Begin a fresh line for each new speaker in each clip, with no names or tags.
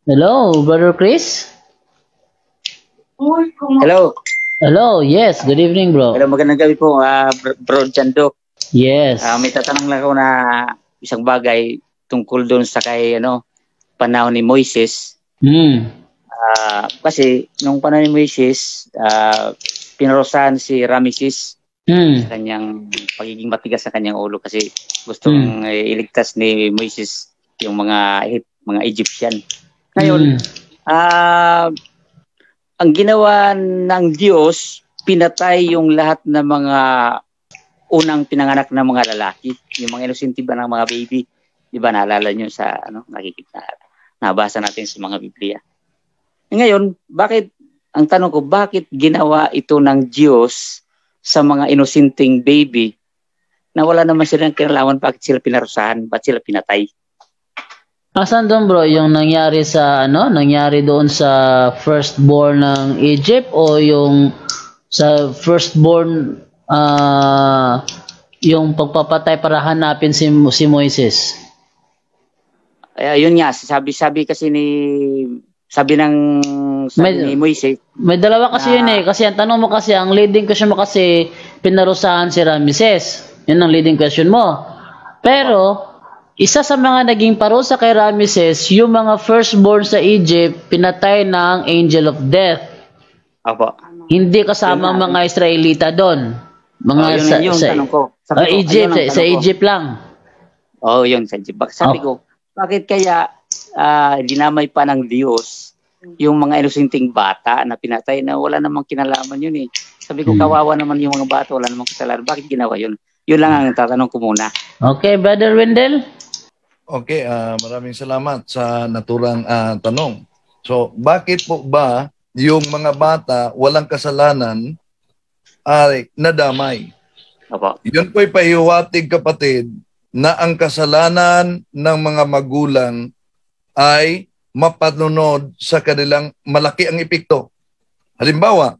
Hello, Brother Chris?
Hello.
Hello, yes, good evening,
Hello,
bro.
magandang gabi po, Bro Jando. May
Yes.
tatanong lang ako na isang bagay tungkol doon sa kay panahon ni Moises.
Hmm.
Kasi nung panahon ni Moises, pinarusahan si Ramesses sa
Hmm.
kanyang pagiging matigas sa kanyang ulo kasi
Hmm.
gustong iligtas ni Moises yung mga Egyptian. Ngayon,
Hmm.
ah ang ginawa ng Diyos, pinatay yung lahat ng mga unang pinanganak na mga lalaki, yung mga inosente ba ng mga baby. Di ba naalala nyo sa nakikita, nabasa natin sa mga Biblia. Ngayon, ang tanong ko, bakit ginawa ito ng Diyos sa mga inosenteng baby na wala naman silang kinalaman, bakit sila pinarusahan, bakit sila pinatay?
Asan doon, bro, yung nangyari nangyari doon sa firstborn ng Egypt o yung sa firstborn yung pagpapatay para hanapin si Moises?
Yun nga, sabi kasi sabi ng
May
sabi ni Moises
may dalawa kasi yun
na
eh. Kasi ang tanong mo kasi, ang leading question mo kasi, pinarusahan si Ramses. Yun ang leading question mo.
opo,
Pero, isa sa mga naging parusa kay Ramses, yung mga firstborn sa Egypt, pinatay ng angel of death.
opo.
Hindi
Yun
kasama
nga.
mga Israelita doon. Mga
Yun yung tanong ko. Sabi ko, ayun
Egypt,
ang
sa
tanong ko.
Egypt lang.
Yun sa Egypt. Sabi
Oh.
ko, bakit kaya dinamay pa ng Diyos yung mga inosenteng bata na pinatay na wala namang kinalaman yun eh. Sabi ko,
Hmm.
kawawa naman yung mga bata, wala namang kasalanan. Bakit ginawa yun? Yun lang ang tatanong ko muna.
Okay, Brother Wendell?
Okay, maraming salamat sa naturang tanong. So, bakit po ba yung mga bata walang kasalanan ay nadamay?
Opo.
Yun po'y pahiwatig, kapatid, na ang kasalanan ng mga magulang ay mapanunod sa kanilang malaki ang epekto. Halimbawa,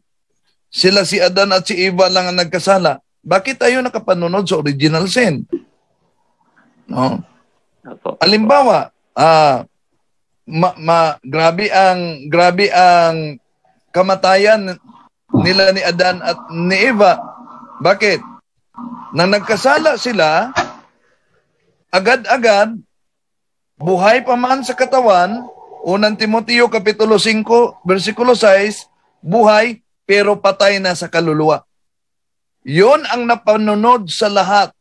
sila si Adan at si Eva lang ang nagkasala. Bakit tayo nakapanunod sa original sin? No?
Opo.
Halimbawa, grabe ang kamatayan nila ni Adan at ni Eva. Bakit? Nang nagkasala sila, agad-agad, buhay pa man sa katawan, unang Timoteo Kapitulo 5, versikulo 6, buhay pero patay na sa kaluluwa. Yon ang napanunod sa lahat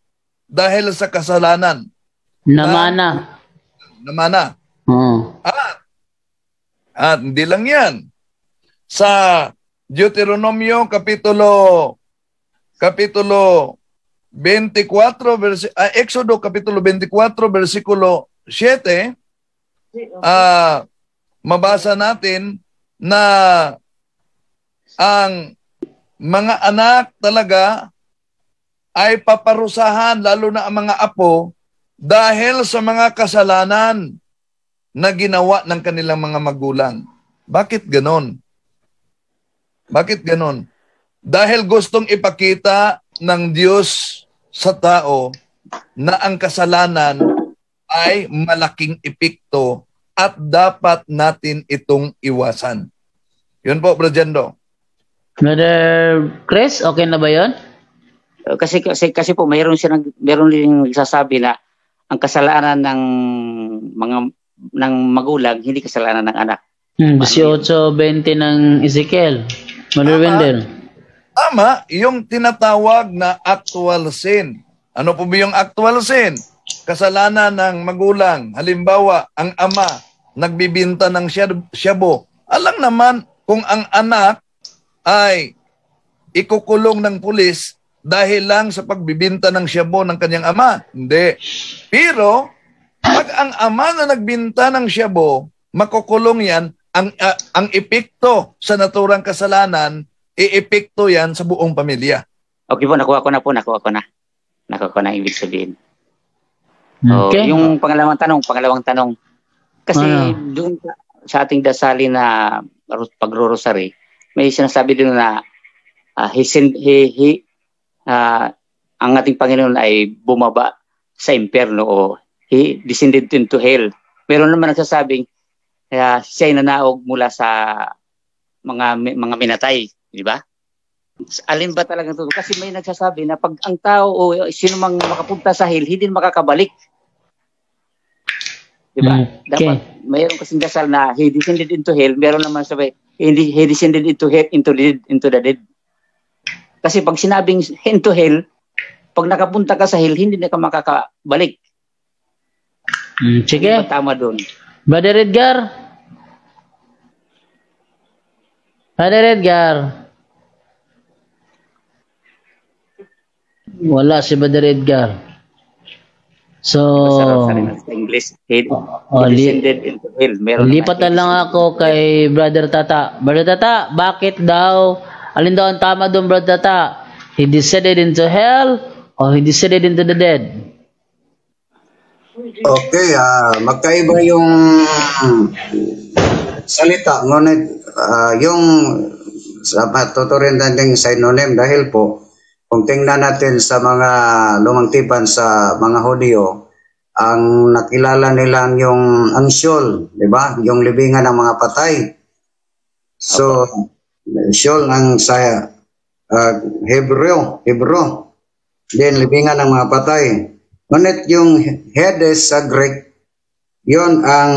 dahil sa kasalanan.
Namana.
Namana.
Oh.
At hindi lang yan. Sa Deuteronomio Kapitulo 24, Exodo Kapitulo 24, versikulo 7, mabasa natin na ang mga anak talaga ay paparusahan, lalo na ang mga apo, dahil sa mga kasalanan na ginawa ng kanilang mga magulang. Bakit ganon? Bakit ganon? Dahil gustong ipakita ng Diyos sa tao na ang kasalanan ay malaking epekto at dapat natin itong iwasan. Yun po, Bro Jando.
Brother Chris, okay na ba yun?
Kasi po meron din nagsasabi na ang kasalanan ng magulang hindi kasalanan ng anak.
18:20 ng Ezekiel. Brother Wendell.
Tama, yung tinatawag na actual sin. Ano po ba yung actual sin? Kasalanan ng magulang. Halimbawa, ang ama nagbibinta ng shabu. Alam naman kung ang anak ay ikukulong ng pulis dahil lang sa pagbibinta ng shabu ng kanyang ama. Hindi. Pero, pag ang ama na nagbinta ng shabu, makukulong yan, ang epekto sa naturang kasalanan, iepekto yan sa buong pamilya.
Okay po, nakuha ko na. Nakuha ko na ibig sabihin.
Okay.
Yung pangalawang tanong. Kasi doon sa ating dasalin na pagro-rosary, may sinasabi din na ang ating Panginoon ay bumaba sa impyerno o he descended into hell. Meron naman nagsasabing Kaya siya ay nanaog mula sa mga minatay, di ba? Alin ba talaga ito? Kasi may nagsasabi na pag ang tao o sino mang makapunta sa hell, hindi makakabalik. Di ba?
Okay.
Dapat mayroon kasing dasal na he descended into hell, meron naman sabi, he descended into hell, into the dead. Kasi pag sinabing into hell, pag nakapunta ka sa hell, hindi na ka makakabalik.
Sige.
Hindi ba tama doon?
Brother Edgar. Brother Edgar. Wala si Brother Edgar. So,
Sa English, he descended into hell. Meron
lipat na lang ako kay Brother Tata. Brother Tata, bakit daw, alin daw ang tama doon, Brother Tata? He descended into hell or he descended into the dead?
Okay, magkaiba yung salita, ngunit yung tuturin natin synonym dahil po, kung tingnan natin sa mga lumang tipan sa mga Hudyo, ang nakilala nilang yung ang Sheol, di ba? Yung libingan ng mga patay. So, Sheol ang sa Hebrew. Then, libingan ng mga patay. Ngunit yung Hades sa Greek, yun ang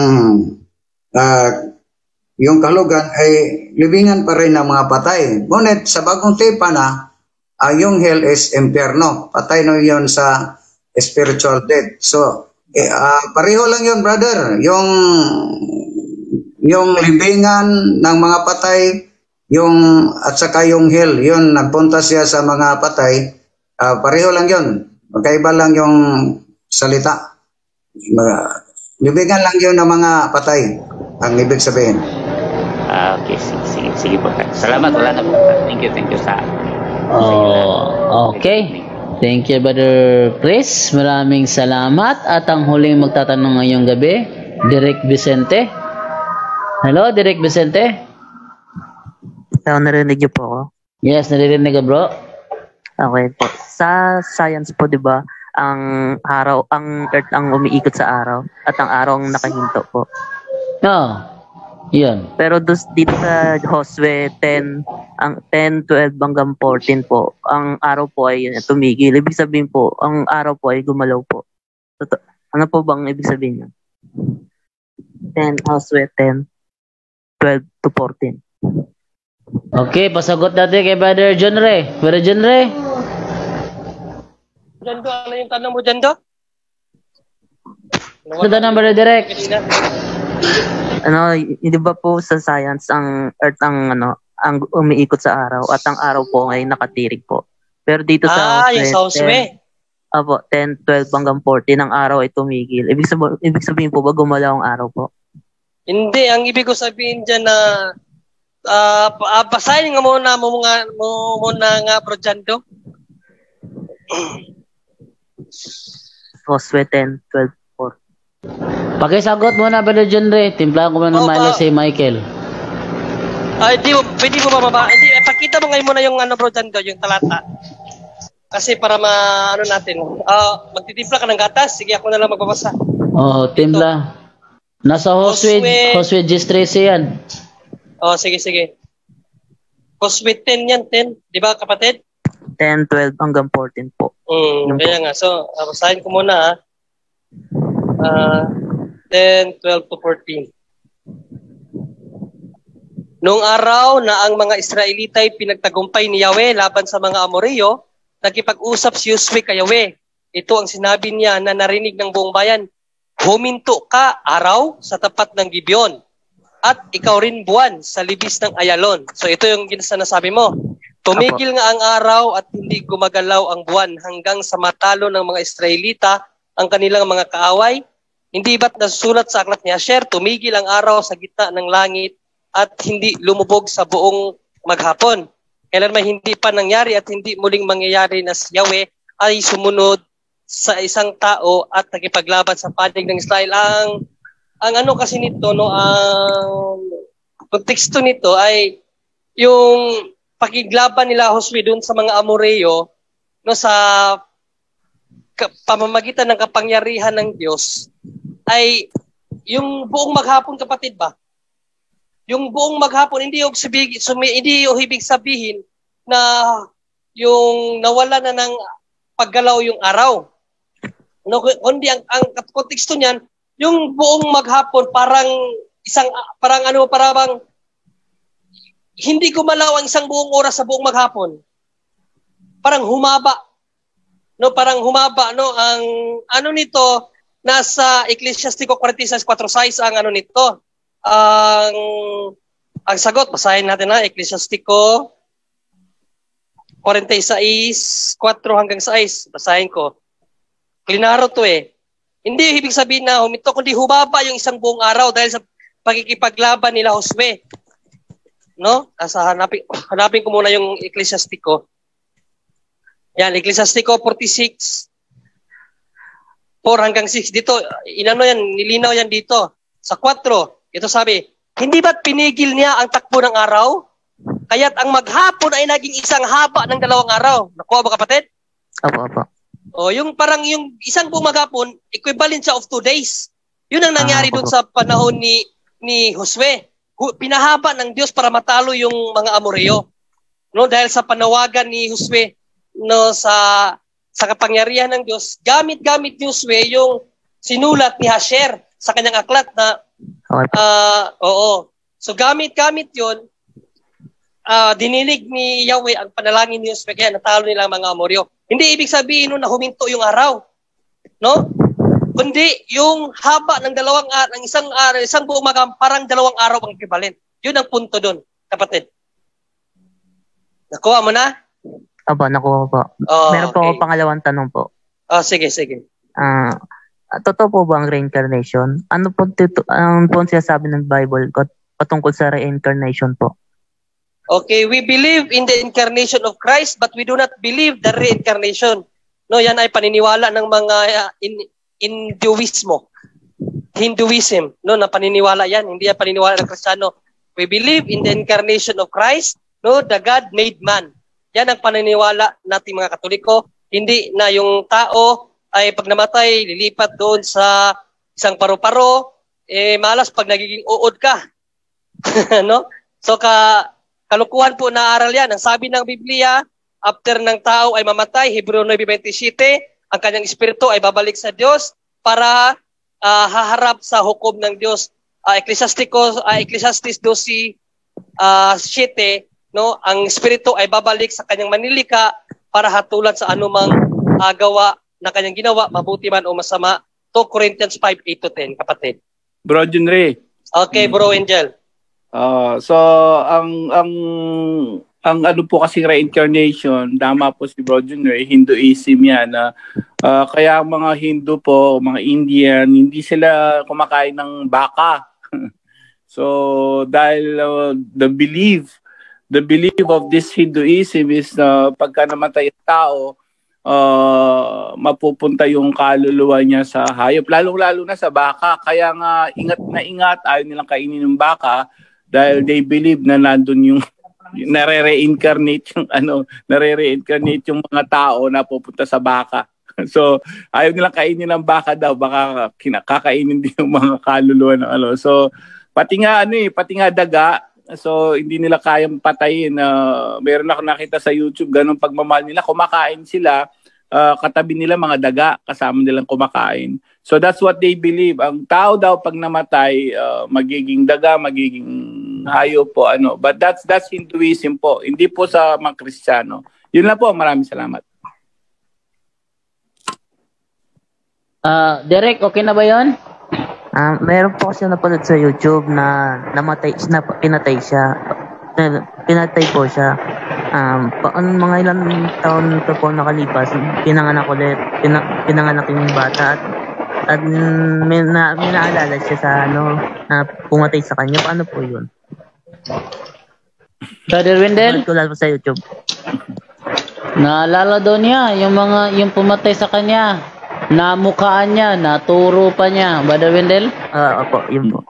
yung kahulugan ay libingan pa rin ng mga patay. Ngunit sa bagong tipan na, yung hell is impyerno. Patay na yun sa spiritual death. So, pareho lang yun, brother. Yung libingan ng mga patay, at saka yung hell, yun, nagpunta siya sa mga patay, pareho lang yun. Magkaiba lang yung salita. Libingan lang yun ng mga patay, ang ibig sabihin.
Okay, sige po. Salamat, wala na po. Thank you sa...
Okay. Thank you, Brother Chris. Maraming salamat. At ang huling magtatanong ngayong gabi, Direk Vicente. Hello, Direk Vicente.
Narinig niyo po ako?
Yes, naririnig ka, bro.
Okay po. Sa science po, di ba, ang Earth ang umiikot sa araw at ang araw ang nakahinto po.
Yun.
Pero dito sa Josue 10, ang 10, 12 hanggang 14 po, ang araw po ay tumigil. Ibig sabihin po, ang araw po ay gumalaw po. Ano po bang ibig sabihin niya? 10, Josue 10, 12 to 14.
Okay, pasagot natin kay Brother John Ray. Brother John Ray?
Jando, ano yung tanong mo, Jando?
Ano tanong, Brother Direk?
Hindi ba po sa science ang Earth ang umiikot sa araw at ang araw po ay nakatirik po. Pero dito sa
yung Josue.
10, 12 hanggang 14 ang araw ay tumigil. Ibig sabihin po ba gumalaw ang araw po?
Hindi, ang ibig ko sabihin diyan na basahin nga muna nga bro Jando.
Josue 10, 12, 4.
Pakisagot muna, Brother John Ray. Timplahan ko muna ng Milo si Michael.
Pwede mo bababa. Hindi, pakita mo ngayon muna yung bro Jando, yung talata. Kasi para natin. Magtitimpla ka ng gatas. Sige, ako na lang magbabasa.
Timpla. Nasa Josue 13 yan.
Sige. Josue 10 yan, 10. Di ba, kapatid?
10, 12 hanggang 14 po.
Kaya nga. So, basahin ko muna 10, 12 to 14. Noong araw na ang mga Israelita ay pinagtagumpay ni Yahweh laban sa mga Amoreo, nakipag-usap si Josue kay Yahweh. Ito ang sinabi niya na narinig ng buong bayan. Huminto ka, araw, sa tapat ng Gibeon. At ikaw rin buwan sa libis ng Ayalon. So ito yung sinasabi mo. Tumigil nga ang araw at hindi gumagalaw ang buwan hanggang sa matalo ng mga Israelita ang kanilang mga kaaway. Hindi ba't nasusulat sa aklat ni Asher, tumigil ang araw sa gitna ng langit at hindi lumubog sa buong maghapon. Kailan may hindi pa nangyari at hindi muling mangyayari na si Yahweh ay sumunod sa isang tao at nakipaglaban sa panig ng Israel. Ang kasi nito, ang konteksto nito ay yung pakiglaban nila Josue doon sa mga Amoreo sa pamamagitan ng kapangyarihan ng Diyos ay yung buong maghapon, kapatid ba? yung buong maghapon, hindi yung ibig sabihin na yung nawala na ng paggalaw yung araw. No, kundi ang konteksto niyan, yung buong maghapon parang hindi gumalaw ang isang buong oras sa buong maghapon. Parang humaba. No, parang humaba, no, ang ano nito nasa Ecclesiastico 46:4 ang ano nito. Ang sagot, basahin natin na Ecclesiastico 46:4 hanggang 6. Basahin ko. Klinaro to eh. Hindi ibig sabihin na huminto, kundi humaba yung isang buong araw dahil sa pagkikipaglaban nila Josue. No? Hanapin ko muna yung Ecclesiastico. Yan, Ecclesiastico 46, 4 hanggang 6. Dito, nilinaw yan dito. Sa 4, ito sabi, hindi ba't pinigil niya ang takbo ng araw? Kaya't ang maghapon ay naging isang haba ng 2 araw. Nakuha ba kapatid?
Opo.
O, yung parang yung isang buong maghapon, equivalent siya of 2 days. Yun ang nangyari doon sa panahon ni Josue. Pinahaba ng Diyos para matalo yung mga Amoreo. No, dahil sa panawagan ni Josue, no, sa kapangyarihan ng Diyos, gamit ni Josue yung sinulat ni Hasher sa kanyang aklat na So gamit 'yon. Dininig ni Yahweh ang panalangin ni Josue kaya natalo nila ang mga Amoreo. Hindi ibig sabihin nun na huminto yung araw. No? Kundi yung haba ng isang buong maghapon, parang 2 araw ang equivalent. Yun ang punto doon, kapatid. Nakuha mo na?
Opo, nakuha po. Meron po ako pangalawang tanong po.
Sige.
Totoo po ba ang reincarnation? Ano po ang sinasabi ng Bible patungkol sa reincarnation po?
Okay, we believe in the incarnation of Christ but we do not believe the reincarnation. No, yan ay paniniwala ng mga Hinduism, no, na paniniwala yan, hindi yan paniniwala ng Kristiyano. We believe in the incarnation of Christ, no, the God made man. Yan ang paniniwala nating mga Katoliko, hindi na yung tao ay pag namatay lilipat doon sa isang paru-paro, malas pag nagiging uod ka. No? So kalukuhan po na aral yan. Ang sabi ng Biblia, after ng tao ay mamatay, Hebreo 9:27, ang kanyang espiritu ay babalik sa Diyos para haharap sa hukom ng Diyos. Ecclesiastes 12:7, no, ang espiritu ay babalik sa kanyang manlilika para hatulan sa anumang gawa na kanyang ginawa, mabuti man o masama. 2 Corinthians 5:8-10, kapatid.
Bro Junre.
Okay, Bro Angel.
So ang ano po kasi reincarnation, tama po si Bro Junre, Hinduism yan. Kaya mga Hindu po, mga Indian, hindi sila kumakain ng baka. So dahil the belief of this Hinduism is pagka namatay ang tao, mapupunta yung kaluluwa niya sa hayop, lalong-lalo na sa baka. Kaya nga ingat, ayaw nilang kainin ng baka dahil they believe na nandun yung nare-reincarnate yung mga tao na pupunta sa baka. So ayaw nilang kainin ng baka daw, baka kakainin din yung mga kaluluwa ng ano. So pati nga daga, so hindi nila kayang patayin. Meron ako nakita sa YouTube, ganun pagmamahal nila, kumakain sila, katabi nila mga daga, kasama nilang kumakain. So that's what they believe. Ang tao daw pag namatay, magiging daga, magiging hayop po, ano. But that's Hinduism po, hindi po sa mga Kristiyano. Yun lang po, maraming salamat.
Derek, okay na ba yun?
Meron po kasi napanood sa YouTube na pinatay siya. Pinatay po siya. Mga ilang taon ito po nakalipas, pinanganak ulit. Pinanganak yung bata at may naalala siya sa na pumatay sa kanya. Paano po yun?
Brother Wendell?
Tulad po sa YouTube.
Naalala daw niya yung pumatay sa kanya. Namukaan niya, naturo pa niya. Brother Wendell?
Opo, yun po.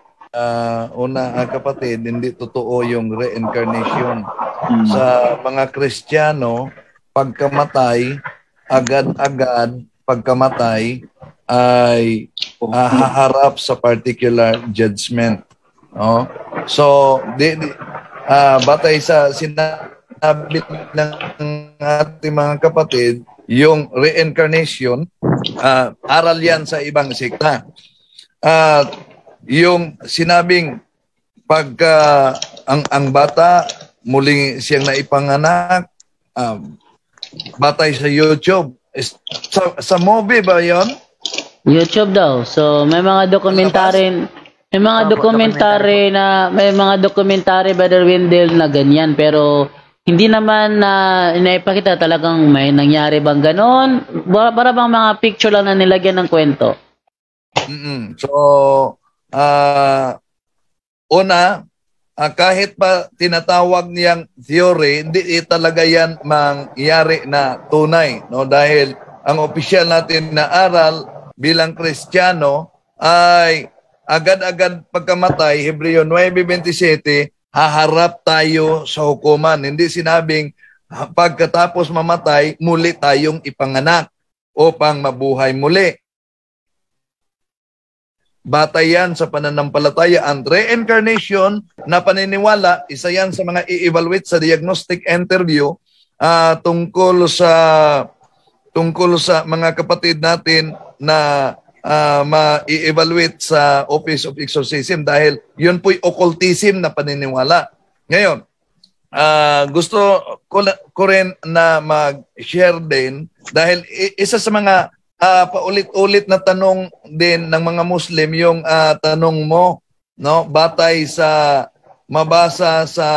Kapatid, hindi totoo yung reincarnation. Sa mga Kristiyano, pagkamatay, agad-agad pagkamatay ay haharap sa particular judgment. No? So, batay sa sinabi ng ating mga kapatid, yung reincarnation, aral yan sa ibang sikta. Yung sinabing pagka ang bata muling siyang naipanganak, batay sa YouTube. Sa movie ba yon?
YouTube daw. So may mga dokumentary, may mga dokumentary Brother Wendell na ganyan, pero hindi naman na inaipakita talagang may nangyari bang ganon. Para bang mga picture lang na nilagyan ng kwento.
So una, kahit pa tinatawag niyang theory, hindi talaga yan mangyari na tunay, no? Dahil ang opisyal natin na aral bilang Kristiyano ay agad-agad pagkamatay, Hebreo 9:27, haharap tayo sa hukuman. Hindi sinabing pagkatapos mamatay, muli tayong ipanganak upang mabuhay muli. Batay yan sa pananampalataya. Ang reincarnation na paniniwala, isa yan sa mga i-evaluate sa diagnostic interview tungkol sa mga kapatid natin na ma-i-evaluate sa Office of Exorcism dahil yun po'y occultism na paniniwala. Ngayon, gusto ko rin na mag-share din dahil isa sa mga paulit-ulit na tanong din ng mga Muslim yung tanong mo, no, batay sa mabasa sa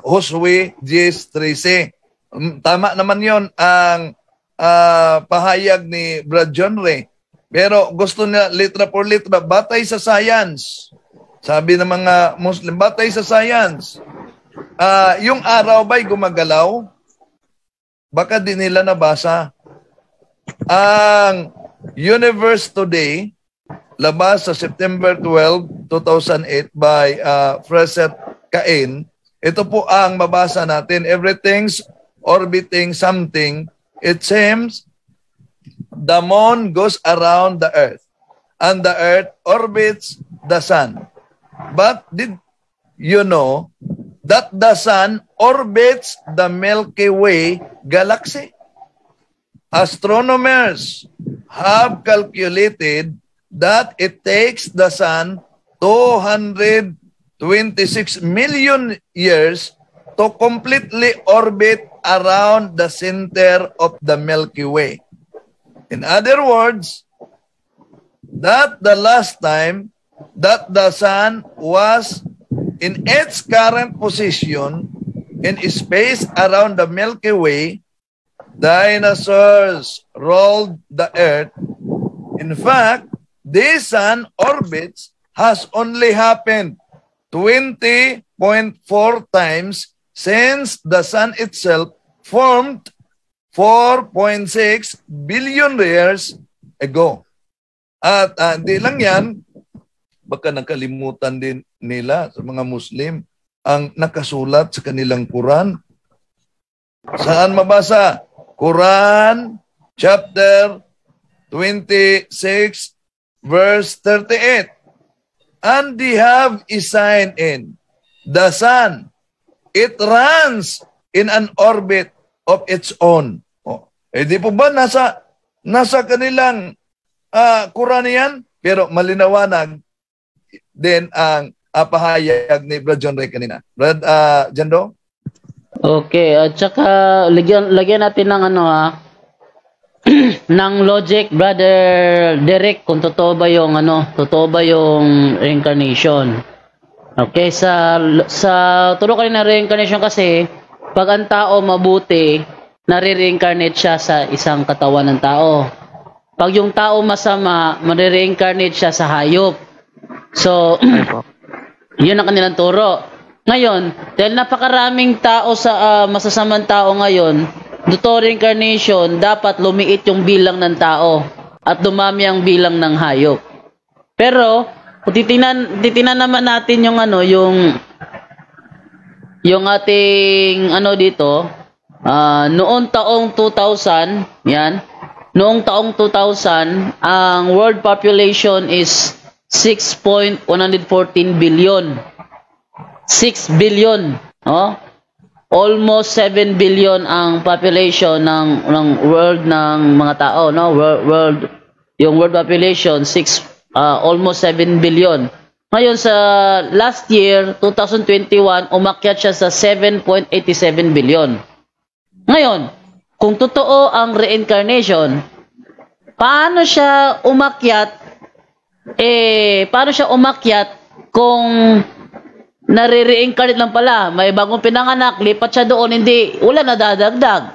Josue 10:13. Tama naman yon ang pahayag ni Brad John Ray. Pero gusto niya litra por litra, batay sa science. Sabi ng mga Muslim, batay sa science. Yung araw ba'y gumagalaw? Baka di nila nabasa. Ang Universe Today, labas sa September 12, 2008 by Fraser Cain. Ito po ang mabasa natin. Everything's orbiting something. It seems the moon goes around the earth and the earth orbits the sun. But did you know that the sun orbits the Milky Way galaxy? Astronomers have calculated that it takes the sun 226 million years to completely orbit around the center of the Milky Way. In other words, that the last time that the sun was in its current position in space around the Milky Way, dinosaurs rolled the earth. In fact, this sun orbits has only happened 20.4 times since the sun itself formed 4.6 billion years ago. At hindi lang yan, baka nakalimutan din nila sa mga Muslim ang nakasulat sa kanilang Quran. Saan mabasa? Quran chapter 26 verse 38. And they have a sign in the sun. It runs in an orbit of its own. Di po ba nasa kanilang Quran yan? Pero malinawanag din ang pahayag ni Brad John Ray kanina. Brad Jando?
Okay, at saka lagyan natin ng ng logic, Brother Derek, kung totoo ba yung reincarnation. Okay, sa turo kanina reincarnation kasi pag ang tao mabuti, nare-reincarnate siya sa isang katawan ng tao. Pag yung tao masama, mare-reincarnate siya sa hayop. So, yun ang kanilang turo. Ngayon, dahil napakaraming tao sa masasamang tao ngayon, dito reincarnation, dapat lumiit yung bilang ng tao at dumami ang bilang ng hayop. Pero, kung titingnan naman natin yung yung ating dito, noong taong 2000, yan, noong taong 2000, ang world population is 6.114 billion. 6 billion, no? Almost 7 billion ang population ng world ng mga tao, no? Yung world population almost 7 billion. Ngayon sa last year, 2021, umakyat siya sa 7.87 billion. Ngayon, kung totoo ang reincarnation, paano siya umakyat kung nare-reincarnate lang pala, may bagong pinanganak, lipat siya doon, wala na dadagdag.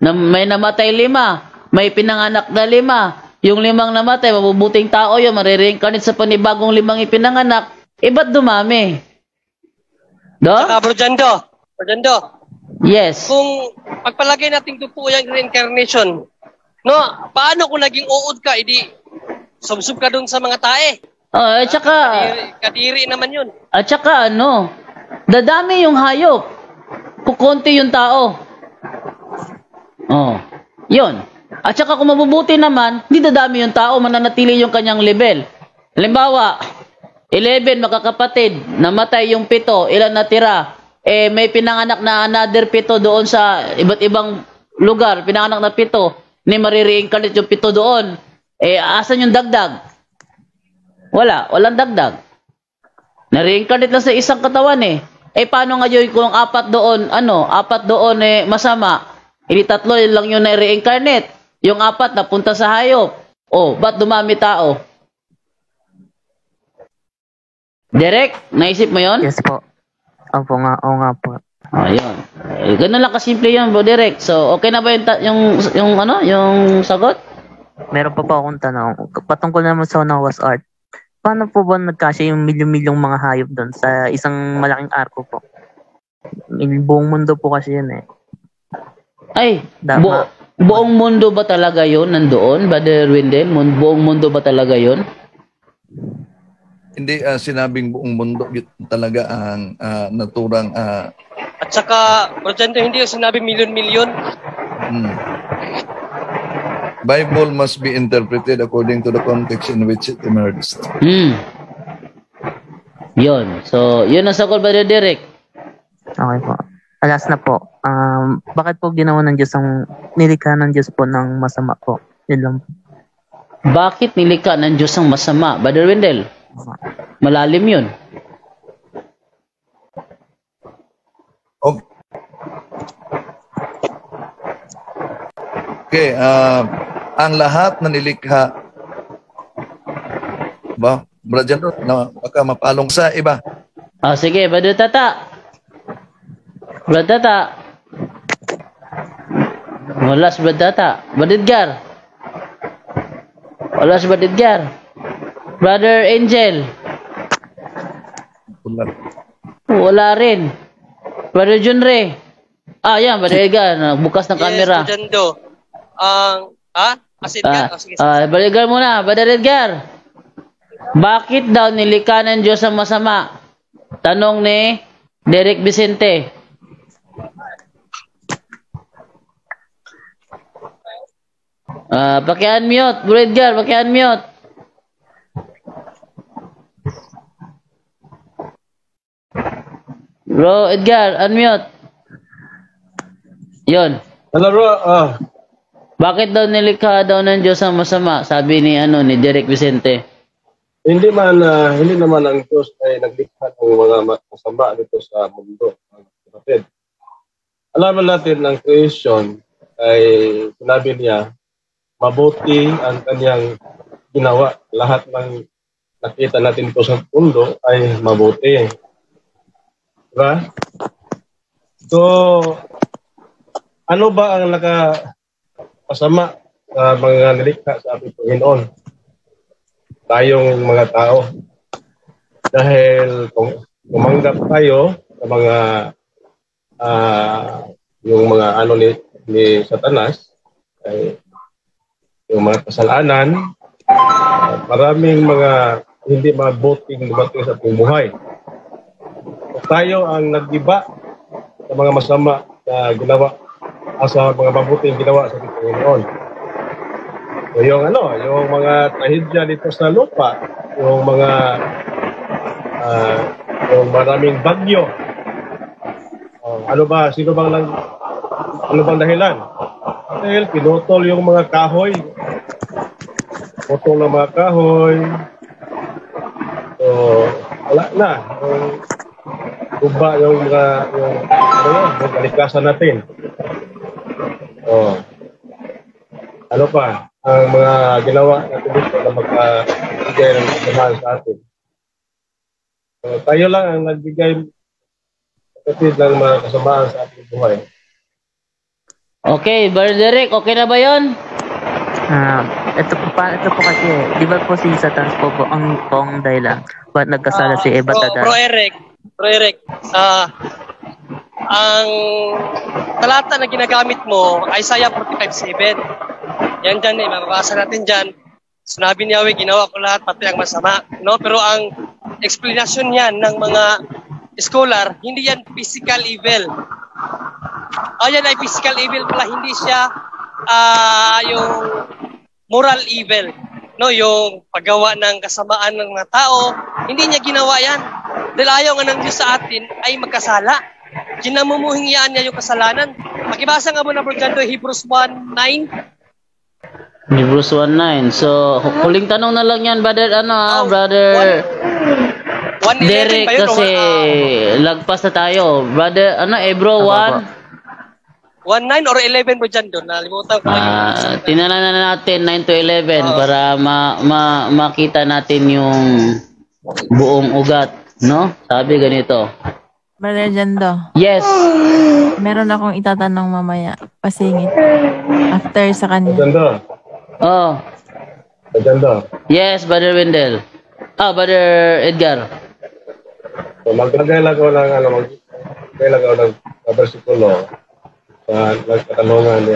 May namatay 5, may pinanganak na 5, yung 5 namatay, mabubuting tao yun, marire-reincarnate sa panibagong 5 ipinanganak, ba't dumami?
Saka Brojando,
yes.
kung pagpalagay natin totoo yung reincarnation, no, paano kung naging uod ka, sumsub ka doon sa mga tae?
At saka,
kadiri naman yun.
At saka dadami yung hayop. Kukunti yung tao. Yun. At saka kung mabubuti naman, hindi dadami yung tao, mananatili yung kanyang level. Halimbawa, 11 makakapatid, namatay yung 7, ilan natira? May pinanganak na another 7 doon sa iba't ibang lugar, pinanganak na 7, marire-reincarnate yung 7 doon. Asan yung dagdag? Walang dagdag. Na-reincarnate lang sa isang katawan paano ngayon kung 4 doon, 4 doon masama? 3 lang yung na-reincarnate. Yung 4 napunta sa hayop. Ba't dumami tao? Derek, naisip mo yon?
Yes po. Oo nga po.
Ayun. Ganun lang kasimple yun, Bro Derek. So, okay na ba yung sagot?
Meron pa akong tanong. Patungkol naman sa Noah's Ark. Paano po ba nagkasya yung milyon-milyong mga hayop doon sa isang malaking arko po? Buong mundo po kasi yun
Buong mundo ba talaga yun nandoon, Brother Wendell? Buong mundo ba talaga yun?
Hindi sinabing buong mundo, talaga ang naturang
At saka, Brojando, hindi yung sinabi milyon-milyon.
Bible must be interpreted according to the context in which it emerged.
Yun. So, yun ang sagot, Brother Derek.
Okay po. Last na po. Bakit po ginawa ng Diyos nilikha ng Diyos po ng masama po? Yun lang po.
Bakit nilikha ng Diyos ang masama, Brother Wendell? Malalim yun.
Okay, ang lahat na nilikha Brother, baka mapalong sa iba.
Sige, Brother Tata. Brother Tata. Wala si Brother Tata. Brother Edgar. Wala si Brother Edgar. Brother Angel. Wala rin. Brother Junre. Yan, Brother Edgar. Bukas ng camera.
Yes, Brojando. Sige.
Brother Edgar muna. Brother Edgar. Bakit daw nilikha ng Diyos ang masama? Tanong ni Derek Vicente. Paki-unmute. Brother Edgar, paki-unmute. Bro Edgar, unmute. Yun.
Hello bro.
Bakit daw nilikha daw ng Diyos ang masama? Sabi ni Derek Vicente.
Hindi naman ang Diyos ay naglikha ng mga masama dito sa mundo. Kapatid. Alam natin ng creation ay sinabi niya mabuti ang kanyang ginawa. Lahat ng nakita natin po sa mundo ay mabuti. Diba? So, ano ba ang nakapasama sa mga nilikha sa ating Panginoon? Tayong mga tao. Dahil kung tumanggap tayo sa mga yung mga ni Satanas, ay yung mga kasalanan, maraming mga hindi mabuting dumating sa ating buhay. Kung tayo ang nag-iba sa mga masama na ginawa, sa mga mabuting ginawa sa ating Panginoon. So yung mga trahedya dito sa lupa, yung mga yung maraming bagyo. Ano bang dahilan? Dahil pinutol yung mga kahoy. Putol ng mga kahoy. So, wala na. Guba yung kalikasan natin. Ano pa? Ang mga ginawa natin dito na magkabigay ng kasamahan sa atin. Tayo lang ang nagbigay kapatid ng mga kasamahan sa ating buhay.
Okay, Brother Derek, okay na ba yun?
Ito po kasi, di ba po si Satan po ang pong dahilan ba't nagkasala si Eva Tadan?
Bro Eric, ang talata na ginagamit mo, Isaiah 45:7. Yan dyan mababasa natin dyan. Sinabi ni Yahweh, ginawa ko lahat, pati ang masama. No? Pero ang explanation yan ng mga scholar, hindi yan physical evil. Yan ay physical evil pala, hindi siya yung moral evil. No, yung paggawa ng kasamaan ng mga tao, hindi niya ginawa yan. Dahil ayaw nga ng Diyos sa atin ay magkasala. Kinamumuhingian niya yung kasalanan. Makibasa nga mo na Brigando, Hebrews 1:9.
Hebrews 1:9. So, huling tanong na lang yan, Brother Brother
1:11
Derek,
ba yun?
kasi lagpas na tayo. Brother, Ebro
1:9 or 11 po dyan doon. Nalimutan ko.
Tinanan na natin 9 to 11 para makita natin yung buong ugat, no? Sabi ganito.
Brother Jando.
Yes.
Meron akong itatanong mamaya. Pasingit. After sa kanya.
Jando.
Yes, Brother Wendell. Brother Edgar.
So, maglagay lang ako ng versikulo sa nagkatanungan ni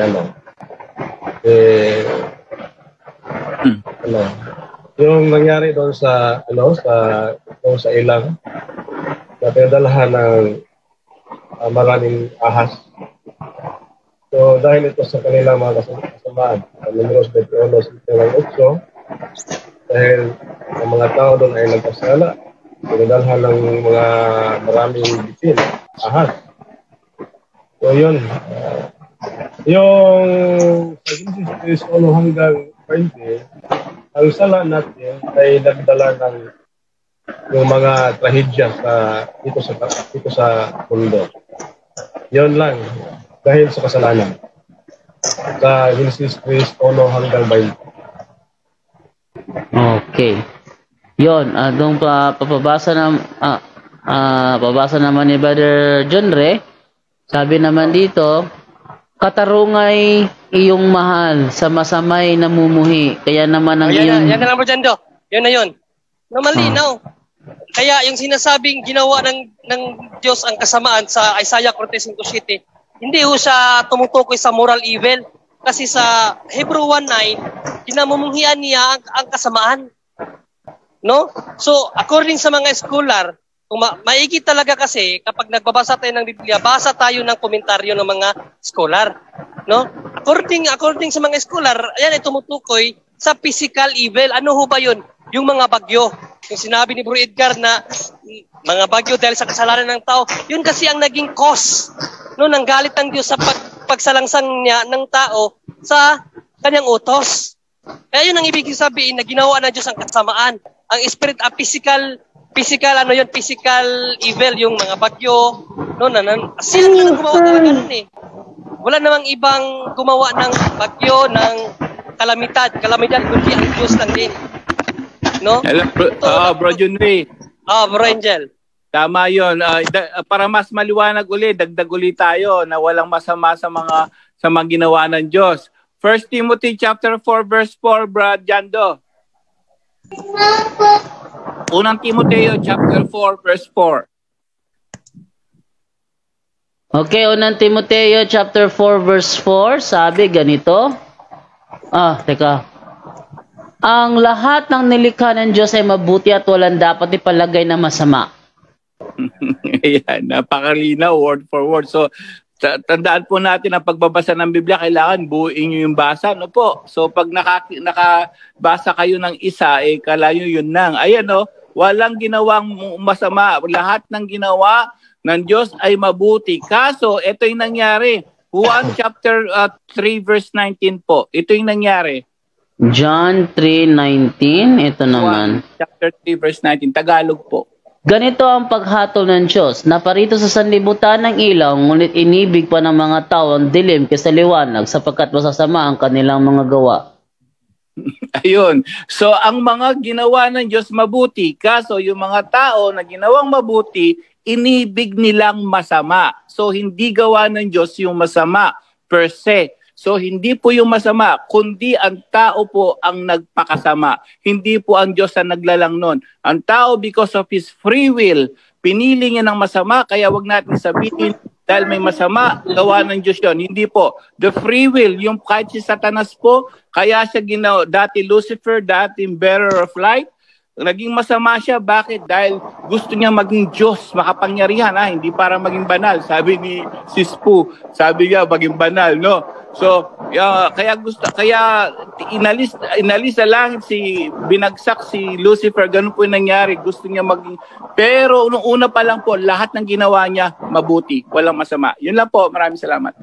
yung nangyari doon sa ilang na pinadalahan ng maraming ahas. So dahil ito sa kanilang mga kasamaan, Números 21:8, dahil ang mga tao doon ay nagkasala, pinadalahan ng mga maraming bitin, ahas. So yun, yung Genesis 1 hanggang 20, ang sala natin ay nagdala ng yung mga trahedya dito sa mundo. Yun lang, dahil sa kasalanan. Sa Genesis 1 hanggang 20.
Okay. Yun, doon papabasa naman ni Brother John Ray. Sabi naman dito, katarungay iyong mahal sa masamay namumuhi. Kaya naman ang iyong...
Yan na lang, Bro Jando. Yun na yun. Malinaw. Kaya yung sinasabing ginawa ng Diyos ang kasamaan sa Isaiah 45:7, hindi ho siya tumutukoy sa moral evil. Kasi sa Hebrew 1:9, kinamumuhian niya ang kasamaan. No? So, according sa mga scholar, kung maigi talaga kasi kapag nagbabasa tayo ng Biblia, basa tayo ng komentaryo ng mga scholar, no? According sa mga scholar, ayan ay tumutukoy sa physical evil. Ano ho ba 'yun? Yung mga bagyo. Yung sinabi ni Bro Edgar na mga bagyo dahil sa kasalanan ng tao, 'yun kasi ang naging cause no ng galit ng Diyos sa pagsalangsang niya ng tao sa kanyang utos. Kaya 'yun ang ibig sabihin na ginawa ng Diyos ang kasamaan. Ang spirit physical evil, yung mga bagyo, no, sila na gumawa talaga nun eh. Wala namang ibang gumawa ng bagyo, ng kalamidad, kundi ang Diyos lang din. No?
Bro Junri.
Bro Angel.
Tama yun. Para mas maliwanag ulit, dagdag ulit tayo na walang masama sa mga ginawa ng Diyos. 1 Timothy chapter 4 verse 4, Brad Jando. Unang Timoteo chapter 4 verse 4.
Okay, unang Timoteo chapter 4 verse 4, sabi ganito. Teka. Ang lahat ng nilikha ng Diyos ay mabuti at walang dapat ipalagay na masama.
Ayan, napakalinaw word for word. So tandaan po natin ang pagbabasa ng Biblia, kailangan buuin nyo yung basa. No po? So pag nakabasa kayo ng isa, kalayo yun nang. Ayan walang ginawang masama. Lahat ng ginawa ng Diyos ay mabuti. Kaso, ito yung nangyari. Juan chapter 3 verse 19 po. Ito yung nangyari.
John 3:19, ito naman.
Juan chapter 3 verse 19, Tagalog po.
Ganito ang paghatol ng Diyos, na parito sa sanlibutan ng ilaw, ngunit inibig pa ng mga tao ang dilim kaysa liwanag, sapagkat masasama ang kanilang mga gawa.
Ayun. So, ang mga ginawa ng Diyos mabuti, kaso yung mga tao na ginawang mabuti, inibig nilang masama. So, hindi gawa ng Diyos yung masama per se. So, hindi po yung masama, kundi ang tao po ang nagpakasama. Hindi po ang Diyos ang naglalang nun. Ang tao, because of his free will, pinili niya ng masama, kaya wag natin sabihin dahil may masama, gawa ng Diyos yun. Hindi po. The free will, yung kahit si Satanas po, kaya siya ginawa, dati Lucifer, dating bearer of light, naging masama siya. Bakit? Dahil gusto niya maging Diyos, makapangyarihan, hindi para maging banal. Sabi ni Sispu, sabi niya maging banal, no? So, kaya inalis sa langit binagsak si Lucifer, ganun po yung nangyari. Gusto niya maging, pero nung una pa lang po, lahat ng ginawa niya mabuti, walang masama. Yun lang po, maraming salamat.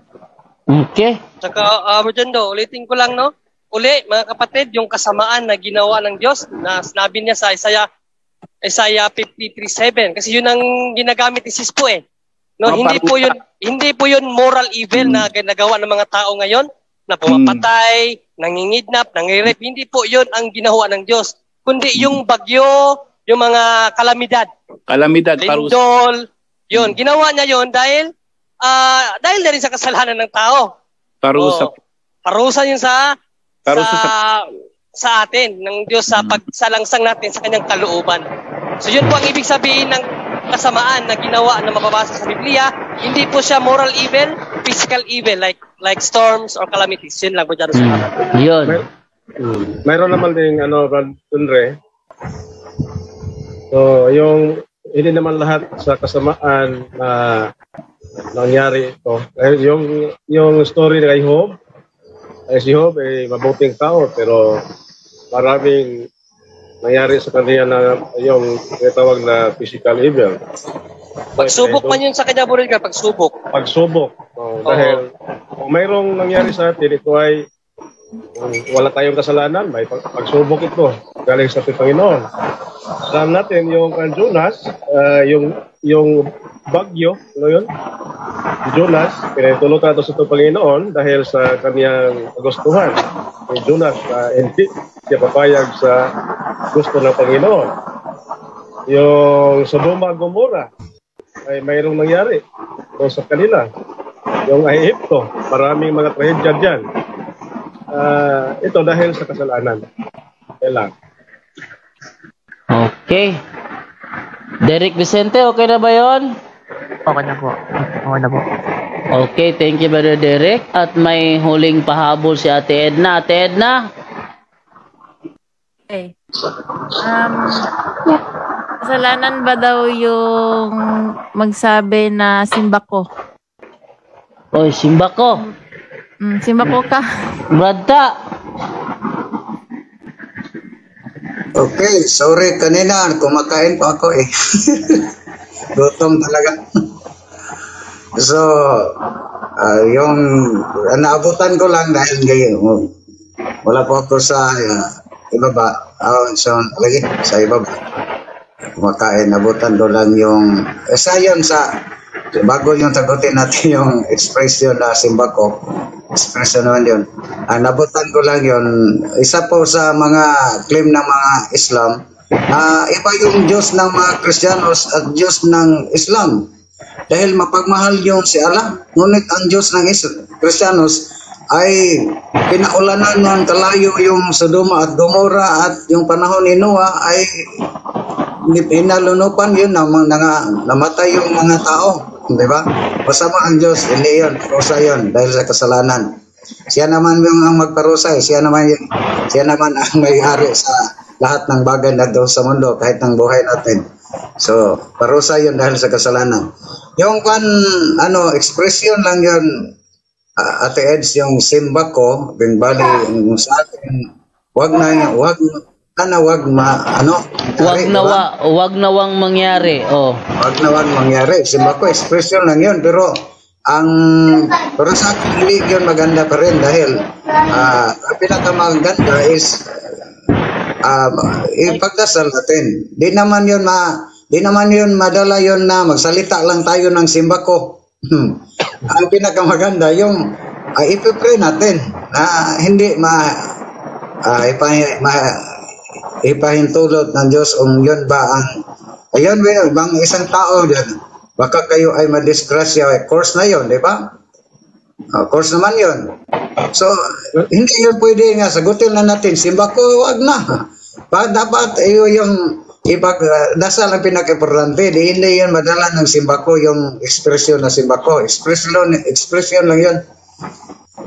Okay.
Saka, Rojando, ulitin ko lang, no? Uli, mga kapatid, yung kasamaan na ginawa ng Diyos, na sinabi niya sa Isaiah 53:7, kasi yun ang ginagamit ni Sispo No, hindi po yun moral evil na ginagawa ng mga tao ngayon, na pumapatay, nangingidnap, nangirape. Hindi po yun ang ginawa ng Diyos, kundi yung bagyo, yung mga kalamidad. Lindol, yun. Ginawa niya yun dahil na rin sa kasalanan ng tao. Parusa yun sa atin ng Diyos sa pagsalangsang natin sa kanyang kalooban. So yun po ang ibig sabihin ng kasamaan na ginawa na mababasa sa Biblia. Hindi po siya moral evil, physical evil like storms or calamities. Yun lang po dyan.
Yun.
Mayroon naman ding Tunre. So yung hindi naman lahat sa kasamaan na nangyari ito. Yung story ni Job, si Job ay mabuting tao pero maraming nangyari sa kanya na yung tinatawag na physical evil.
Pagsubok man yun sa kanya, Buriga, pagsubok. Dahil kung mayroong nangyari sa atin, ito ay wala tayong kasalanan, may pagsubok ito galing sa Panginoon. Alam natin yung Jonas, yung bagyo, yun? Jonas, pinatulutan ito sa Panginoon dahil sa kanyang kagustuhan. Yung Jonas, hindi siya papayag sa gusto ng Panginoon. Yung Sodoma Gomora ay mayroong nangyari sa kanila. Yung Egypto, maraming mga trahedya dyan. Ito dahil sa kasalanan. Kailang.
Okay. Derek Vicente, okay na ba yun?
Okay na po.
Okay, thank you, Brother Derek. At may huling pahabol si Ate Edna. Ate Edna?
Okay. Kasalanan ba daw yung magsabi na simba ko?
Oy, simba ko.
Simba ko ka.
Brada.
Okay, sorry kanina. Kumakain pa ako Gutom talaga. So, yung naabutan ko lang dahil wala po ako sa ibaba. So, lagi sa ibaba. Kumakain, nabutan ko lang yung yun bago yung sagutin natin yung expression na simba ko. Expression naman yun. Nabutan ko lang yun. Isa po sa mga claim ng mga Islam, iba yung Diyos ng mga Kristiyanos at Diyos ng Islam. Dahil mapagmahal yung si Allah, ngunit ang Diyos ng Kristiyanos ay pinaulanan ng kalayo yung Sodoma at Gomora at yung panahon ni Noah ay hinalunupan yun namatay yung mga tao. Diba? Masama ang Diyos, hindi yun, parusa yun dahil sa kasalanan. Siya naman yung ang magparusa, siya naman ang may-ari sa lahat ng bagay na doon sa mundo kahit ng buhay natin. So, parusa yun dahil sa kasalanan. Yung expression lang yun, Ate Eds, yung simba ko, bali, yung sa akin, wag
nawang mangyari. Oh.
Wag nawang mangyari. Simba ko, expression lang yun. Pero, pero sa akin, hindi yun maganda pa rin dahil ang pinakamaganda is ipagdasal natin. Di naman yun madala yun na magsalita lang tayo ng simba ko. Ang pinakamaganda yung ipipray natin na hindi ipahintulot ng Diyos yun ba ang ayun bang isang tao dyan baka kayo ay madisgrasya, course na yun, di ba? Course naman yun. So, hindi yun pwede nga sagutin na natin, simba ko, wag na. Dapat yung ipagdasal ang pinaka-importante, hindi yun madala ng simba ko, yung expression na simba ko. Expression lang yun.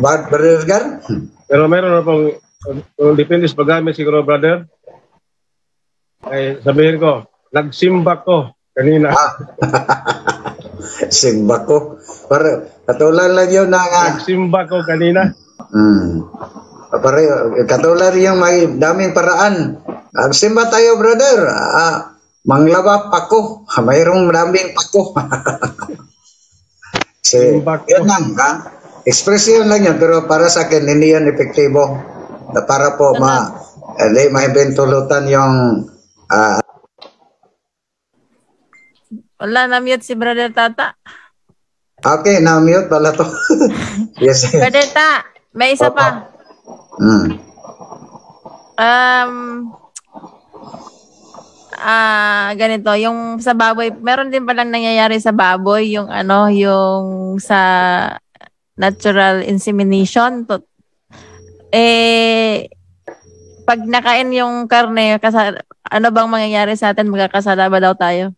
Brother Edgar?
Pero meron na pong, depende sa paggamit siguro, brother. Ay, sabihin ko, nagsimba ko kanina.
Simba ko. Para katulad lang yun na
nagsimba ko kanina.
Katulad yung may daming paraan. Simba tayo, brother. Manglaba pako. Mayroong daming pako. Yun lang, expression lang yun. Pero para sa akin, hindi yan epektibo. Para po maibentulutan yung
wala, na-mute si Brother Tata.
Okay, na-mute pala to. Yes.
Brother Ta, may isa pa. Ganito, yung sa baboy, meron din palang nangyayari sa baboy, yung yung sa natural insemination. Pag nakain yung karne, ano bang mangyayari sa atin? Magkakasala ba daw tayo?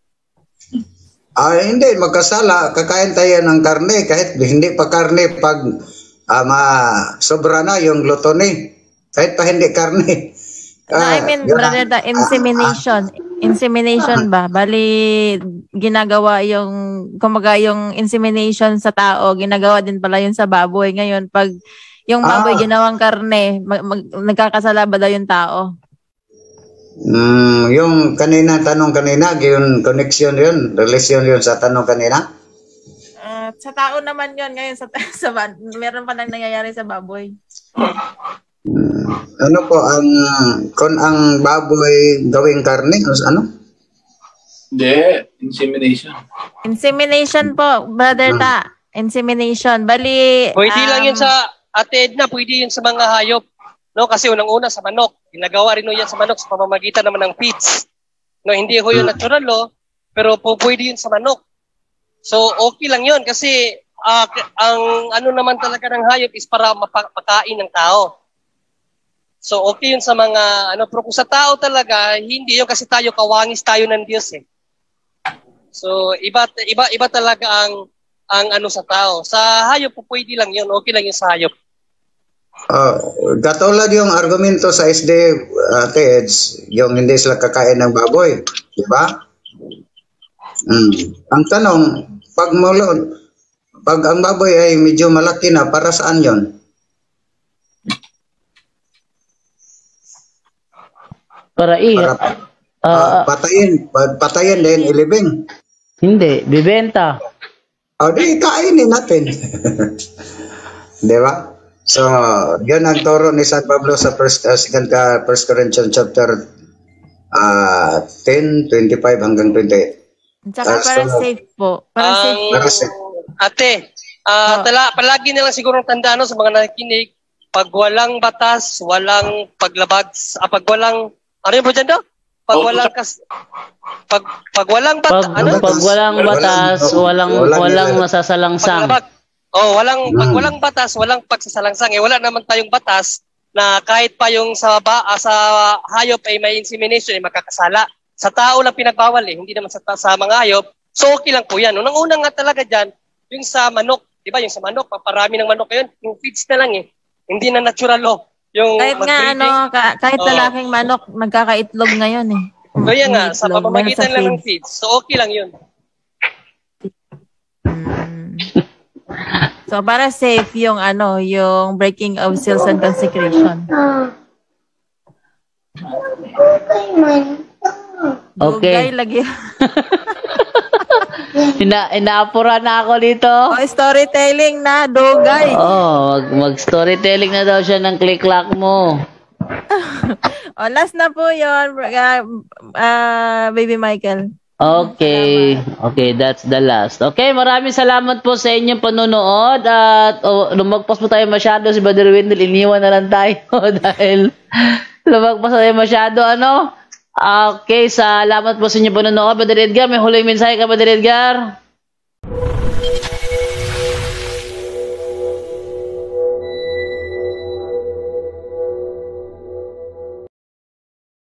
Hindi, magkasala. Kakain tayo ng karne. Kahit hindi pa karne, pag sobra na yung gluttony. Kahit pa hindi karne.
I mean, brother, the insemination. Insemination ba? Bali, ginagawa kumaga yung insemination sa tao, ginagawa din pala yun sa baboy. Ngayon, pag yung baboy ginawang karne, nagkakasala ba daw yung tao?
Yung tanong kanina, yung connection yun, relasyon yun sa tanong kanina?
Sa tao naman yun, ngayon meron pa lang nangyayari sa baboy.
Ano po, kung ang baboy gawing karne, ano?
Hindi, insemination.
Insemination po, brother Ta. Insemination. Bali,
pwede lang yun sa Ate Edna, pwede yun sa mga hayop. No, kasi unang-una sa manok. Ginagawa rin yan sa manok sa pamamagitan naman ng feeds. No, hindi ho yun natural, pero pwede yun sa manok. So, okay lang yun kasi ang naman talaga ng hayop is para mapakain ng tao. So, okay yun sa mga, pero kung sa tao talaga, hindi yun kasi kawangis tayo ng Diyos eh. So, iba talaga ang sa tao. Sa hayop, pwede lang yun. Okay lang yun sa hayop.
Katulad yung argumento sa SD, Ate Eds, yung hindi sila kakain ng baboy, di ba? Ang tanong, pag ang baboy ay medyo malaki na, para saan yon?
Para
patayin din, ilibing.
Hindi, bibenta.
Di kainin natin. Di ba? So, yun ang turo ni San Pablo sa 1 Corinthians chapter 10:25 hanggang 28.
Tsaka para safe po. Para safe.
Ate, palagi nilang siguro tandaan sa mga nakikinig, pag walang batas, walang paglabag, pag walang, ano yun po dyan do? Pag walang pag walang batas,
pag walang batas, walang nasasalangsang.
Pag walang batas, walang pagsasalangsang. Wala naman tayong batas na kahit pa yung sa hayop ay may insemination ay makakasala. Sa tao lang pinagbawal hindi naman sa mga hayop. So okay lang po yan. Unang-una nga talaga dyan, yung sa manok. Diba yung sa manok, paparami ng manok ngayon, yung feeds na lang Hindi na natural Yung
kahit nga kahit lalaking manok, nagkakaitlog ngayon
Kaya nga, sa
Itlog,
pamamagitan
dahil sa
lang ng
feeds.
feeds. So, okay lang yun.
So para safe yung yung breaking of seals and consecration.
Okay.
Dugay lagi.
Inaapura na ako dito.
Storytelling na, dugay.
Mag-storytelling na daw siya ng click-clack mo.
Last na po yun, Baby Michael.
Okay. Okay, that's the last. Okay, maraming salamat po sa inyong panonood at lumagpas po tayo masyado si Brother Wendell, iniwan na lang tayo dahil lumagpas tayo masyado Okay, salamat po sa inyong panonood. Brother Edgar, may huling mensahe ka, Brother Edgar?